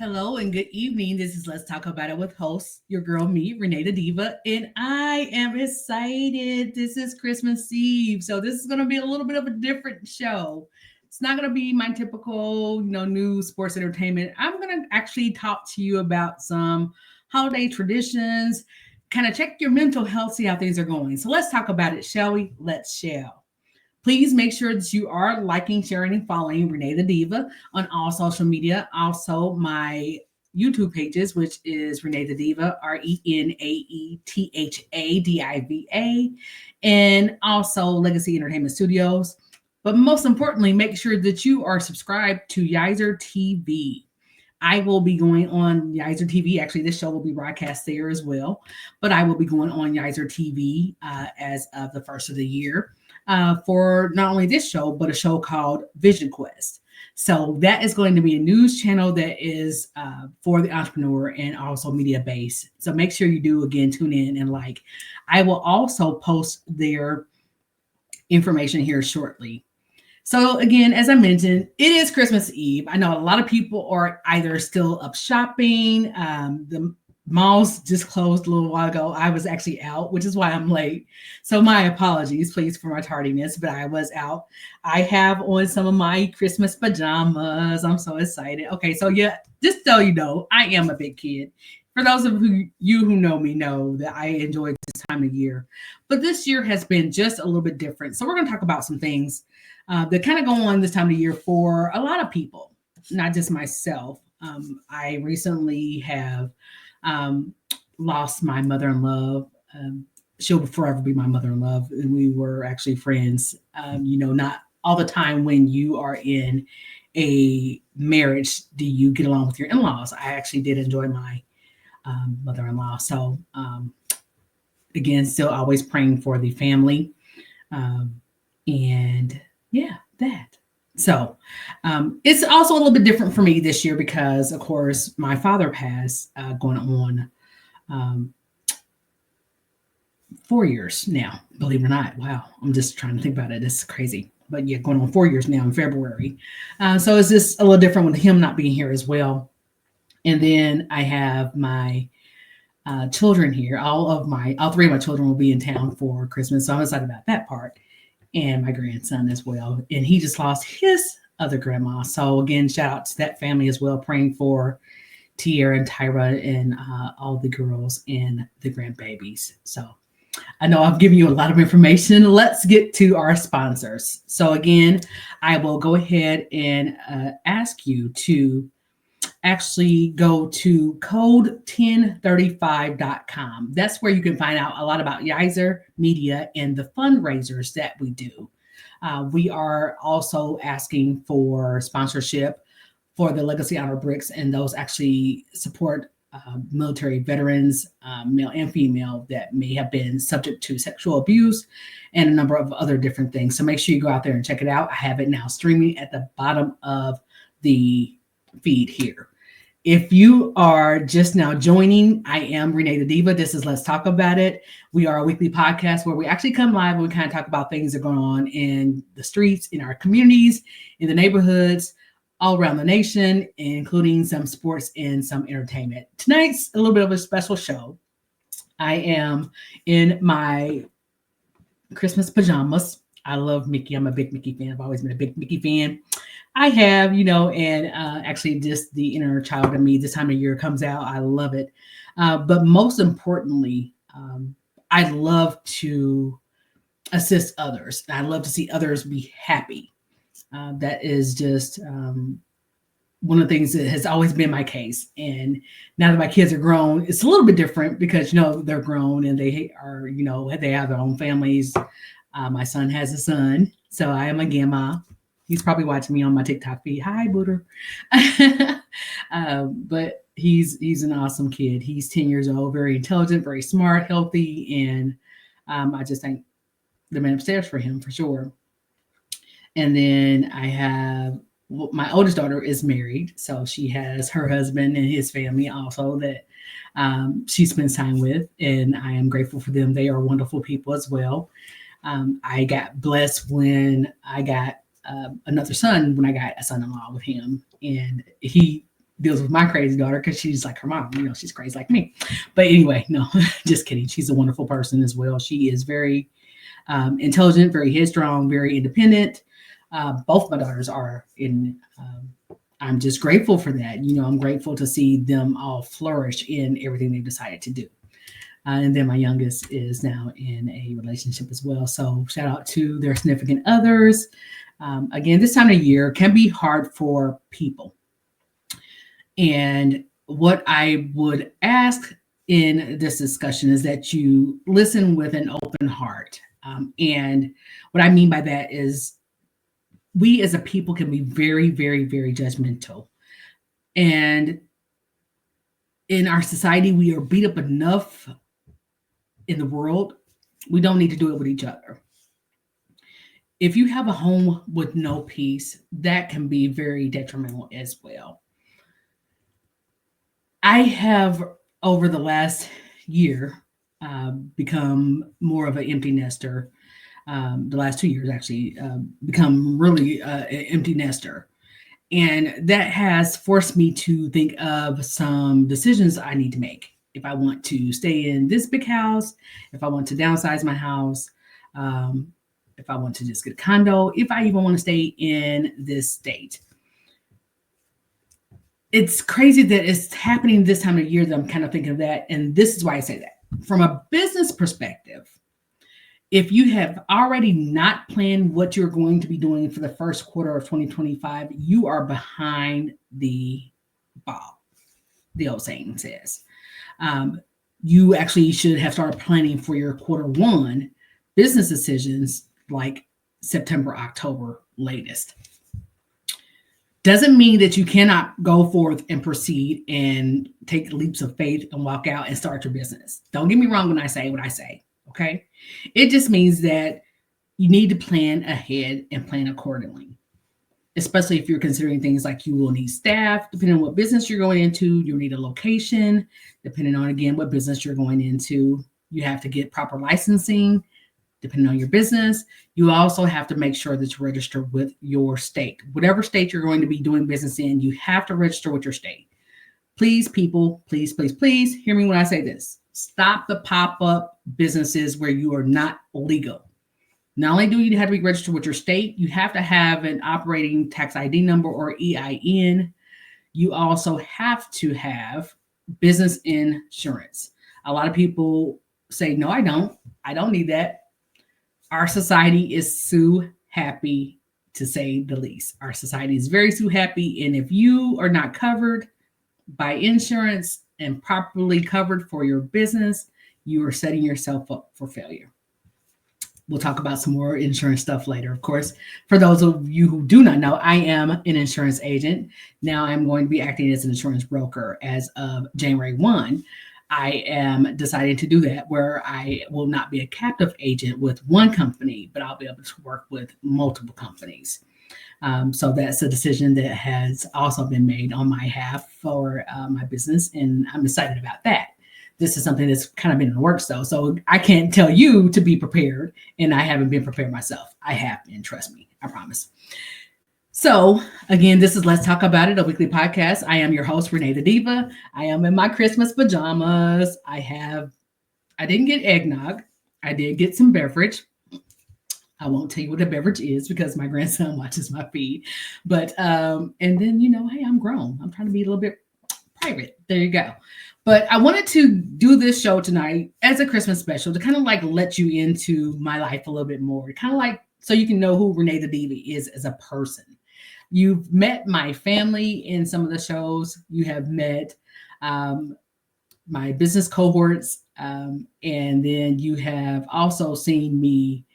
Hello and good evening. This is Let's Talk About It with host, your girl, me, RenaeThaDiva, and I am excited. This is Christmas Eve, so this is going to be a little bit of a different show. It's not going to be my typical, news, sports, entertainment. I'm going to actually talk to you about some holiday traditions, kind of check your mental health, see how things are going. So let's talk about it, shall we? Let's shall. Please make sure that you are liking, sharing, and following Renee the Diva on all social media. Also, my YouTube pages, which is Renee the Diva, RenaeThaDiva, and also Legacy Entertainment Studios. But most importantly, make sure that you are subscribed to Yizer TV. I will be going on Yizer TV. Actually, this show will be broadcast there as well. But I will be going on Yizer TV as of the first of the year for not only this show, but a show called Vision Quest. So that is going to be a news channel that is for the entrepreneur and also media based. So make sure you do, again, tune in and like. I will also post their information here shortly. So again, as I mentioned, it is Christmas Eve. I know a lot of people are either still up shopping. The malls just closed a little while ago. I was actually out, which is why I'm late. So my apologies, please, for my tardiness, but I was out. I have on some of my Christmas pajamas. I'm so excited. Okay, so yeah, just so you know, I am a big kid. For those of you who know me know that I enjoy this time of year. But this year has been just a little bit different. So we're going to talk about some things that kind of go on this time of year for a lot of people, not just myself. I recently have lost my mother-in-law. She'll forever be my mother-in-law, and we were actually friends. Not all the time when you are in a marriage do you get along with your in-laws. I actually did enjoy my mother-in-law. So again, still always praying for the family. And yeah, that. So it's also a little bit different for me this year because, of course, my father passed going on 4 years now, believe it or not. Wow, I'm just trying to think about it. It's crazy. But yeah, going on 4 years now in February. So it's just a little different with him not being here as well. And then I have my children here. All three of my children will be in town for Christmas. So I'm excited about that part. And my grandson as well. And he just lost his other grandma. So again, shout out to that family as well, praying for Tierra and Tyra and all the girls and the grandbabies. So I know I've given you a lot of information. Let's get to our sponsors. So again, I will go ahead and ask you to actually go to code1035.com. That's where you can find out a lot about Yizer Media and the fundraisers that we do. We are also asking for sponsorship for the Legacy Honor Bricks, and those actually support military veterans, male and female, that may have been subject to sexual abuse and a number of other different things. So make sure you go out there and check it out. I have it now streaming at the bottom of the feed here. If you are just now joining, I am Renee the Diva. This is Let's Talk About It. We are a weekly podcast where we actually come live and we kind of talk about things that are going on in the streets, in our communities, in the neighborhoods, all around the nation, including some sports and some entertainment. Tonight's a little bit of a special show. I am in my Christmas pajamas. I love Mickey. I'm a big Mickey fan. I've always been a big Mickey fan. I have, and actually just the inner child in me this time of year comes out. I love it. But most importantly, I love to assist others. I love to see others be happy. That is just one of the things that has always been my case. And now that my kids are grown, it's a little bit different because, they're grown and they are, they have their own families. My son has a son, so I am a grandma. He's probably watching me on my TikTok feed. Hi, Booter. But he's an awesome kid. He's 10 years old, very intelligent, very smart, healthy, and I just thank the man upstairs for him for sure. And then I have my oldest daughter is married, so she has her husband and his family also that she spends time with, and I am grateful for them. They are wonderful people as well. I got blessed when I got another son, when I got a son-in-law with him, and he deals with my crazy daughter because she's like her mom. She's crazy like me. But anyway, no, just kidding. She's a wonderful person as well. She is very intelligent, very headstrong, very independent. Both my daughters are in. I'm just grateful for that. I'm grateful to see them all flourish in everything they've decided to do. And then my youngest is now in a relationship as well. So shout out to their significant others. Again, this time of year can be hard for people. And what I would ask in this discussion is that you listen with an open heart. And what I mean by that is we as a people can be very, very, very judgmental. And in our society, we are beat up enough in the world. We don't need to do it with each other. If you have a home with no peace, that can be very detrimental as well. I have, over the last year, become more of an empty nester. The last 2 years, actually, become really an empty nester. And that has forced me to think of some decisions I need to make. If I want to stay in this big house, if I want to downsize my house, if I want to just get a condo, if I even want to stay in this state. It's crazy that it's happening this time of year that I'm kind of thinking of that. And this is why I say that. From a business perspective, if you have already not planned what you're going to be doing for the first quarter of 2025, you are behind the ball, the old saying says. You actually should have started planning for your quarter one business decisions like September, October latest. Doesn't mean that you cannot go forth and proceed and take leaps of faith and walk out and start your business. Don't get me wrong when I say what I say, okay? It just means that you need to plan ahead and plan accordingly, especially if you're considering things like you will need staff, depending on what business you're going into. You'll need a location, depending on, again, what business you're going into. You have to get proper licensing, depending on your business. You also have to make sure that you register with your state. Whatever state you're going to be doing business in, you have to register with your state. Please, people, please, please, please hear me when I say this. Stop the pop-up businesses where you are not legal. Not only do you have to be registered with your state, you have to have an operating tax ID number or EIN. You also have to have business insurance. A lot of people say, no, I don't. I don't need that. Our society is so happy, to say the least. Our society is very so happy. And if you are not covered by insurance and properly covered for your business, you are setting yourself up for failure. We'll talk about some more insurance stuff later, of course. For those of you who do not know, I am an insurance agent. Now I'm going to be acting as an insurance broker as of January 1. I am deciding to do that where I will not be a captive agent with one company, but I'll be able to work with multiple companies. So that's a decision that has also been made on my behalf for my business, and I'm excited about that. This is something that's kind of been in the works, though. So I can't tell you to be prepared, and I haven't been prepared myself. I have been, trust me, I promise. So again, this is Let's Talk About It, a weekly podcast. I am your host, RenaeThaDiva. I am in my Christmas pajamas. I didn't get eggnog. I did get some beverage. I won't tell you what the beverage is because my grandson watches my feed. But, and then, hey, I'm grown. I'm trying to be a little bit private. There you go. But I wanted to do this show tonight as a Christmas special to kind of like let you into my life a little bit more. Kind of like so you can know who RenaeThaDiva is as a person. You've met my family in some of the shows. You have met my business cohorts. And then you have also seen me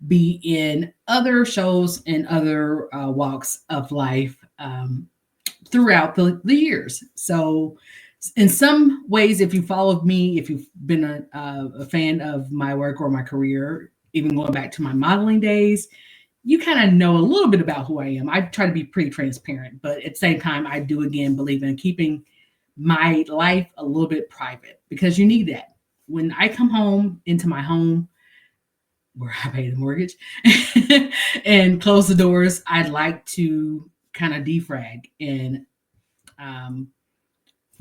be in other shows and other walks of life throughout the years. So in some ways, if you followed me, if you've been a fan of my work or my career, even going back to my modeling days, you kind of know a little bit about who I am. I try to be pretty transparent, but at the same time, I do, again, believe in keeping my life a little bit private because you need that. When I come home into my home where I pay the mortgage and close the doors, I'd like to kind of defrag and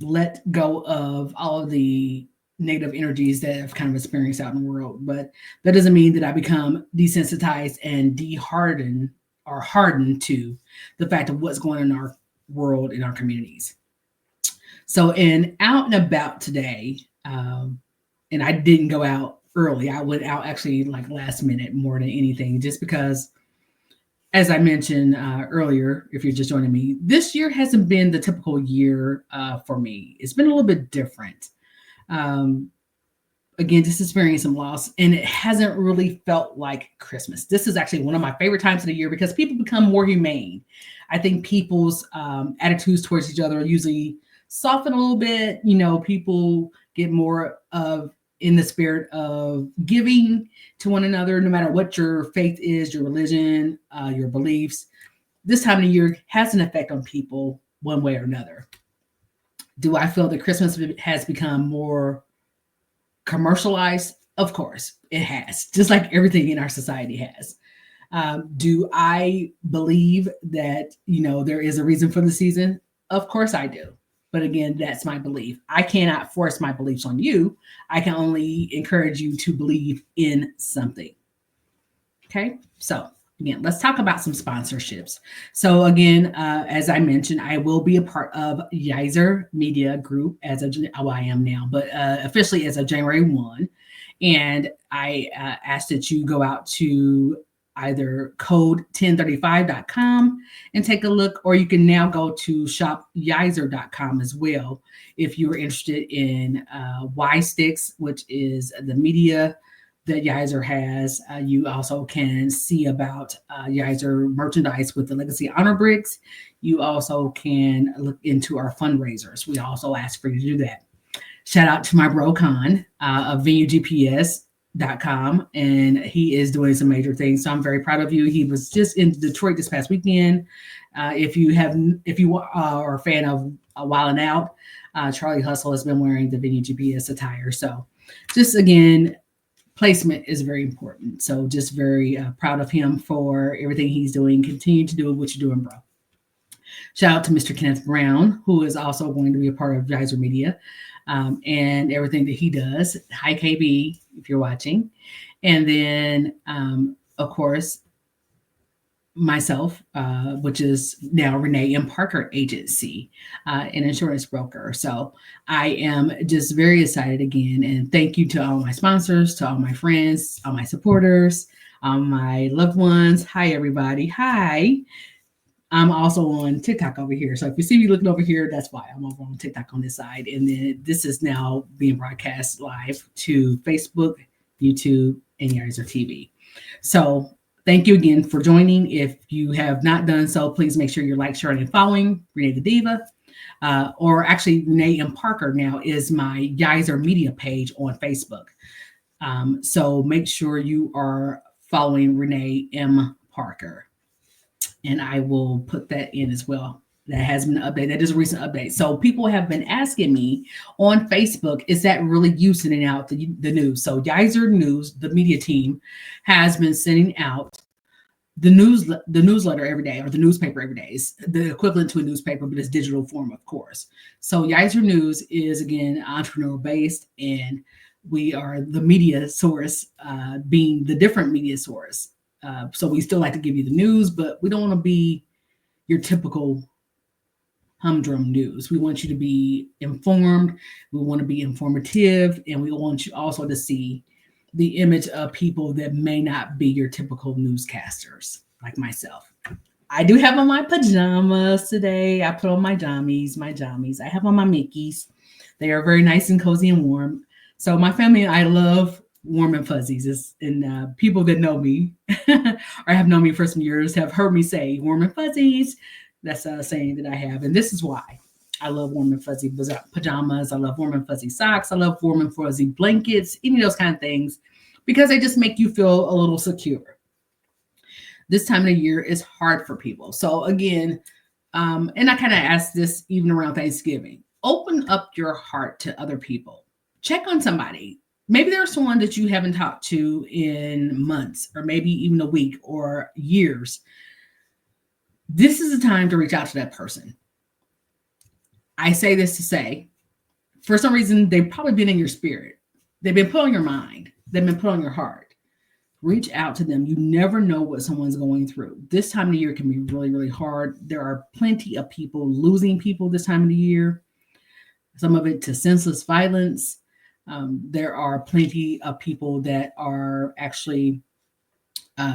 let go of all of the negative energies that I've kind of experienced out in the world. But that doesn't mean that I become desensitized and dehardened or hardened to the fact of what's going on in our world, in our communities. So, in out and about today, and I didn't go out early. I went out actually like last minute more than anything, just because, as I mentioned earlier, if you're just joining me, this year hasn't been the typical year for me. It's been a little bit different. Um, Again, just experiencing some loss, and it hasn't really felt like Christmas. This is actually one of my favorite times of the year because people become more humane. I think people's attitudes towards each other usually soften a little bit. You know, people get more of in the spirit of giving to one another, no matter what your faith is, your religion, your beliefs. This time of the year has an effect on people one way or another. Do I feel that Christmas has become more commercialized? Of course, it has, just like everything in our society has. Do I believe that, there is a reason for the season? Of course I do. But again, that's my belief. I cannot force my beliefs on you. I can only encourage you to believe in something. Okay. So again, let's talk about some sponsorships. So again, as I mentioned, I will be a part of Yizer Media Group I am now, but officially as of January 1. And I ask that you go out to either code1035.com and take a look, or you can now go to shopyizer.com as well if you are interested in Y Sticks, which is the media that Yizer has. You also can see about Yizer merchandise with the Legacy Honor Bricks. You also can look into our fundraisers. We also ask for you to do that. Shout out to my bro Con of VenueGPS.com, and he is doing some major things. So I'm very proud of you. He was just in Detroit this past weekend. If you are a fan of Wildin' Out, Charlie Hustle has been wearing the Venue GPS attire. So just again, placement is very important. So just very proud of him for everything he's doing. Continue to do what you're doing, bro. Shout out to Mr. Kenneth Brown, who is also going to be a part of Yizer Media and everything that he does. Hi, KB, if you're watching. And then, of course, myself, which is now Renee M. Parker Agency, an insurance broker. So I am just very excited again. And thank you to all my sponsors, to all my friends, all my supporters, my loved ones. Hi, everybody. Hi. I'm also on TikTok over here. So if you see me looking over here, that's why I'm over on TikTok on this side. And then this is now being broadcast live to Facebook, YouTube, and Yizer TV. So thank you again for joining. If you have not done so, please make sure you're like, sharing, and following RenaeThaDiva. Or actually, Renee M. Parker now is my Yizer Media page on Facebook. So make sure you are following Renee M. Parker. And I will put that in as well. That has been an update. That is a recent update. So people have been asking me on Facebook, is that really you sending out the news? So Yizer News, the media team, has been sending out the newsletter every day, or the newspaper every day. It's the equivalent to a newspaper, but it's digital form, of course. So Yizer News is, again, entrepreneurial based, and we are the media source, being the different media source. So we still like to give you the news, but we don't want to be your typical humdrum news. We want you to be informed. We want to be informative, and we want you also to see the image of people that may not be your typical newscasters like myself. I do have on my pajamas today. I put on my jammies. I have on my Mickeys. They are very nice and cozy and warm. So my family and I love warm and fuzzies. And people that know me or have known me for some years have heard me say warm and fuzzies. That's a saying that I have. And this is why I love warm and fuzzy pajamas. I love warm and fuzzy socks. I love warm and fuzzy blankets, any of those kind of things, because they just make you feel a little secure. This time of the year is hard for people. So again, and I kind of asked this even around Thanksgiving, open up your heart to other people. Check on somebody. Maybe there's someone that you haven't talked to in months, or maybe even a week or years. This is the time to reach out to that person. I say this to say, for some reason, they've probably been in your spirit. They've been put on your mind. They've been put on your heart. Reach out to them. You never know what someone's going through. This time of the year can be really, really hard. There are plenty of people losing people this time of the year, some of it to senseless violence. There are plenty of people that are actually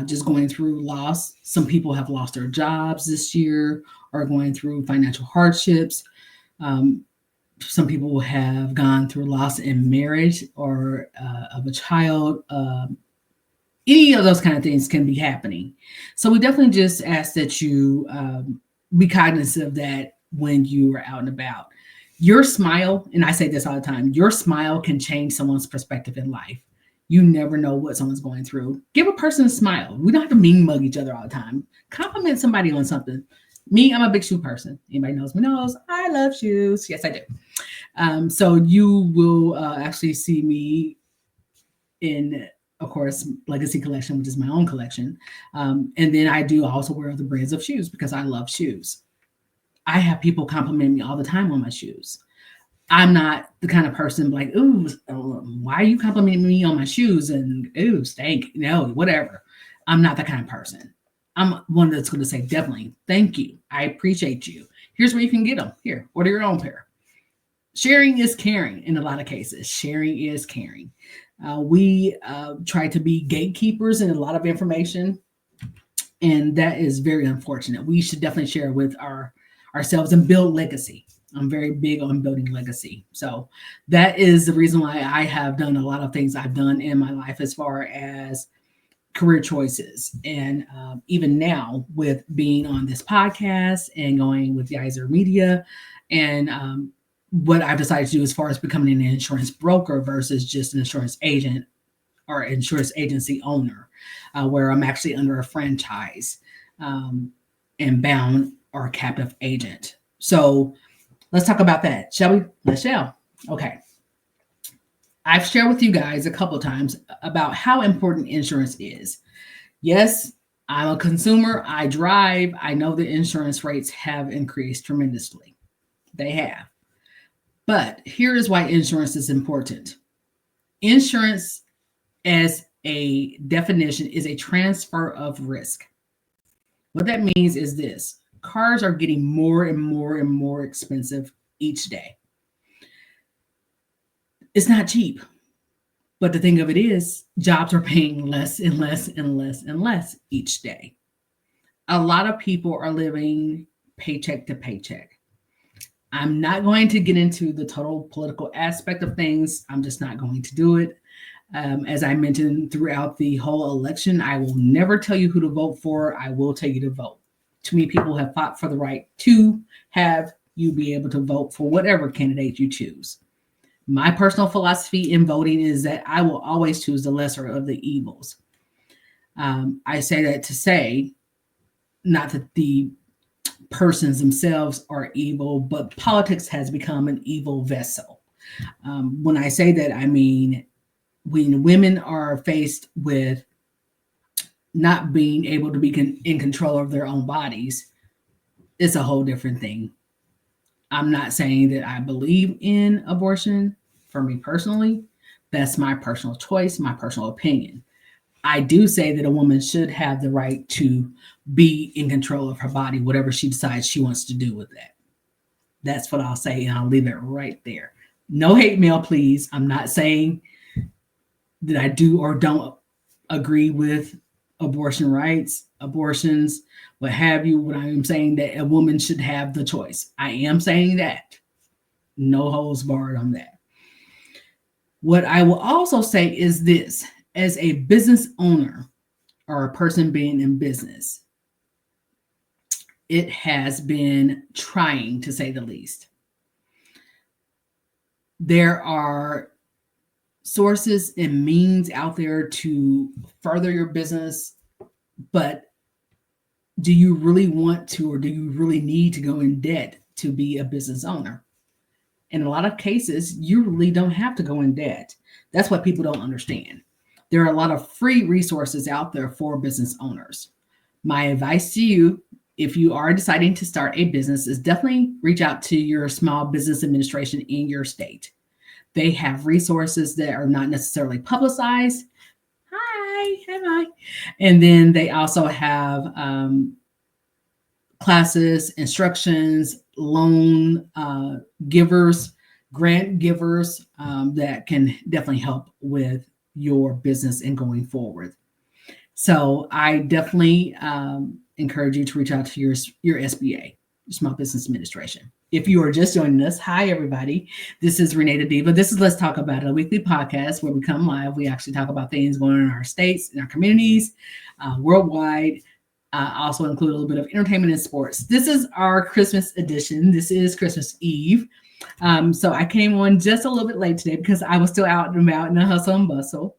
just going through loss. Some people have lost their jobs this year, or going through financial hardships. Um, some people have gone through loss in marriage or of a child. Any of those kind of things can be happening. So we definitely just ask that you be cognizant of that when you are out and about. Your smile, and I say this all the time, your smile can change someone's perspective in life. You never know what someone's going through. Give a person a smile. We don't have to mean mug each other all the time. Compliment somebody on something. Me, I'm a big shoe person. Anybody knows me knows I love shoes. Yes, I do. So you will actually see me in, of course, Legacy Collection, which is my own collection. And then I do also wear other brands of shoes because I love shoes. I have people compliment me all the time on my shoes. I'm not the kind of person like, ooh, why are you complimenting me on my shoes? And ooh, stank. No, whatever. I'm not that kind of person. I'm one that's going to say, definitely, thank you. I appreciate you. Here's where you can get them. Here, order your own pair. Sharing is caring in a lot of cases. Sharing is caring. We try to be gatekeepers in a lot of information, and that is very unfortunate. We should definitely share with ourselves and build legacy. I'm very big on building legacy. So that is the reason why I have done a lot of things I've done in my life as far as career choices. And even now with being on this podcast and going with Yizer Media and what I've decided to do as far as becoming an insurance broker versus just an insurance agent or insurance agency owner, where I'm actually under a franchise and bound or a captive agent. So let's talk about that, shall we? Let's shall. Okay. I've shared with you guys a couple of times about how important insurance is. Yes, I'm a consumer. I drive. I know the insurance rates have increased tremendously. They have. But here is why insurance is important. Insurance, as a definition, is a transfer of risk. What that means is this. Cars are getting more and more and more expensive each day. It's not cheap. But the thing of it is, jobs are paying less and less and less and less each day. A lot of people are living paycheck to paycheck. I'm not going to get into the total political aspect of things. I'm just not going to do it. As I mentioned throughout the whole election, I will never tell you who to vote for. I will tell you to vote. Too many people have fought for the right to have you be able to vote for whatever candidate you choose. My personal philosophy in voting is that I will always choose the lesser of the evils. I say that to say, not that the persons themselves are evil, but politics has become an evil vessel. When I say that, I mean when women are faced with not being able to be in control of their own bodies, it's a whole different thing. I'm not saying that I believe in abortion. For me personally, that's my personal choice, my personal opinion. I do say that a woman should have the right to be in control of her body, whatever she decides she wants to do with that. That's what I'll say, and I'll leave it right there. No hate mail, please. I'm not saying that I do or don't agree with abortion rights, abortions, what have you. What I am saying that a woman should have the choice. I am saying that. No holds barred on that. What I will also say is this, as a business owner or a person being in business, it has been trying, to say the least. There are sources and means out there to further your business, but do you really want to, or do you really need to go in debt to be a business owner? In a lot of cases, you really don't have to go in debt. That's what people don't understand. There are a lot of free resources out there for business owners. My advice to you if you are deciding to start a business, is definitely reach out to your small business administration in your state. They have resources that are not necessarily publicized. Hi. And then they also have classes, instructions, loan givers, grant givers that can definitely help with your business and going forward. So I definitely encourage you to reach out to your SBA, Small Business Administration. If you are just joining us, hi everybody. This is RenaeThaDiva. This is Let's Talk About It, a weekly podcast where we come live. We actually talk about things going on in our states, in our communities, worldwide. Also include a little bit of entertainment and sports. This is our Christmas edition. This is Christmas Eve. So I came on just a little bit late today because I was still out and about in the hustle and bustle.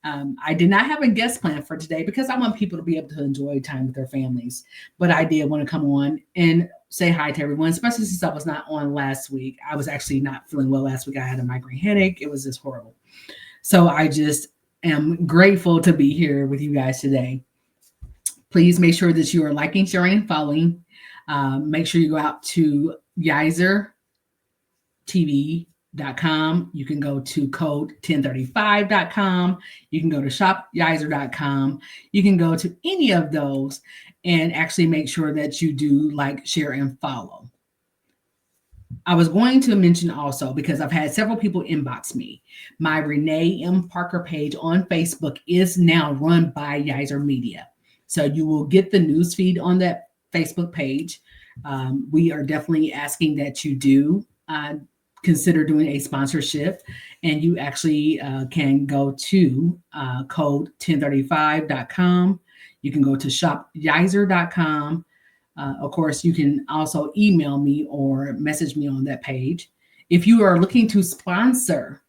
I did not have a guest plan for today because I want people to be able to enjoy time with their families. But I did want to come on and say hi to everyone, especially since I was not on last week. I was actually not feeling well last week. I had a migraine headache. It was just horrible. So I just am grateful to be here with you guys today. Please make sure that you are liking, sharing, and following. Make sure you go out to YiserTV.com. You can go to code1035.com. You can go to shopyiser.com. You can go to any of those and actually make sure that you do like, share, and follow. I was going to mention also, because I've had several people inbox me, my Renee M. Parker page on Facebook is now run by Yiser Media. So you will get the news feed on that Facebook page. We are definitely asking that you do consider doing a sponsorship, and you actually can go to code1035.com. You can go to shopyiser.com. Of course, you can also email me or message me on that page. If you are looking to sponsor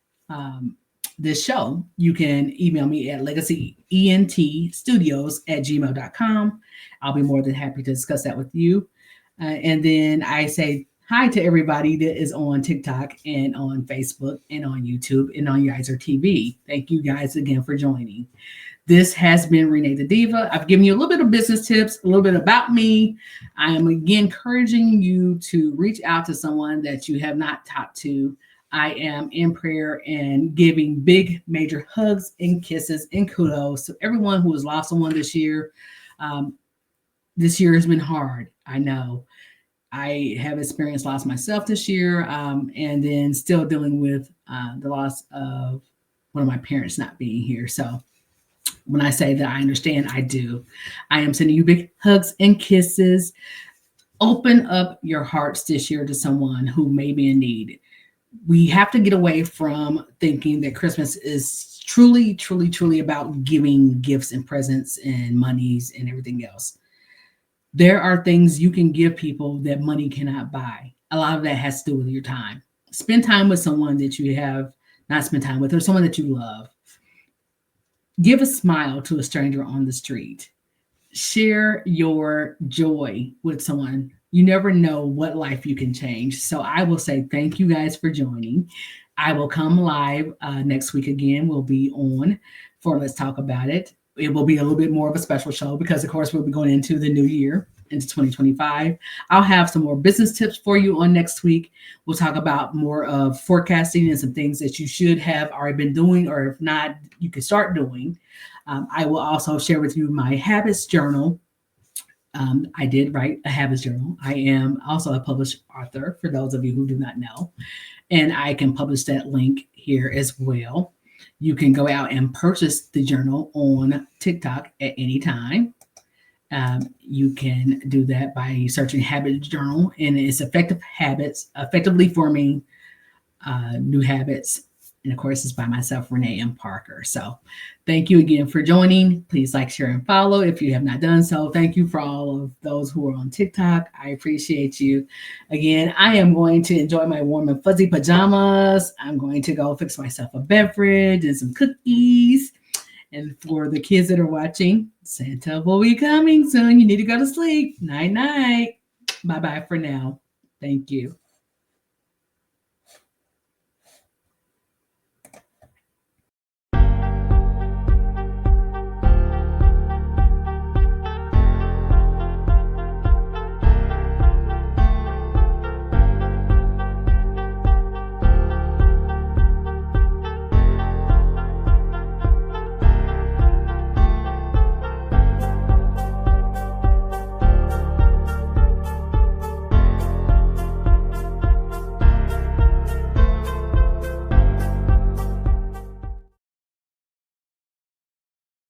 this show, you can email me at legacyentstudios@gmail.com. I'll be more than happy to discuss that with you. And then I say hi to everybody that is on TikTok and on Facebook and on YouTube and on Yiser TV. Thank you guys again for joining. This has been RenaeThaDiva. I've given you a little bit of business tips, a little bit about me. I am again encouraging you to reach out to someone that you have not talked to. I am in prayer and giving big, major hugs and kisses and kudos to everyone who has lost someone this year. This year has been hard. I know. I have experienced loss myself this year, and then still dealing with the loss of one of my parents not being here. So when I say that I understand, I do. I am sending you big hugs and kisses. Open up your hearts this year to someone who may be in need. We have to get away from thinking that Christmas is truly, truly, truly about giving gifts and presents and monies and everything else. There are things you can give people that money cannot buy. A lot of that has to do with your time. Spend time with someone that you have not spent time with, or someone that you love. Give a smile to a stranger on the street. Share your joy with someone. You never know what life you can change. So I will say thank you guys for joining. I will come live next week again. We'll be on for Let's Talk About It. It will be a little bit more of a special show because, of course, we'll be going into the new year, into 2025. I'll have some more business tips for you on next week. We'll talk about more of forecasting and some things that you should have already been doing, or if not, you can start doing. I will also share with you my habits journal. I did write a habits journal. I am also a published author, for those of you who do not know, and I can publish that link here as well. You can go out and purchase the journal on TikTok at any time. You can do that by searching Habits Journal, and it's effective habits, effectively forming new habits. And of course, it's by myself, Renee M. Parker. So thank you again for joining. Please like, share, and follow if you have not done so. Thank you for all of those who are on TikTok. I appreciate you. Again, I am going to enjoy my warm and fuzzy pajamas. I'm going to go fix myself a beverage and some cookies. And for the kids that are watching, Santa will be coming soon. You need to go to sleep. Night, night. Bye-bye for now. Thank you.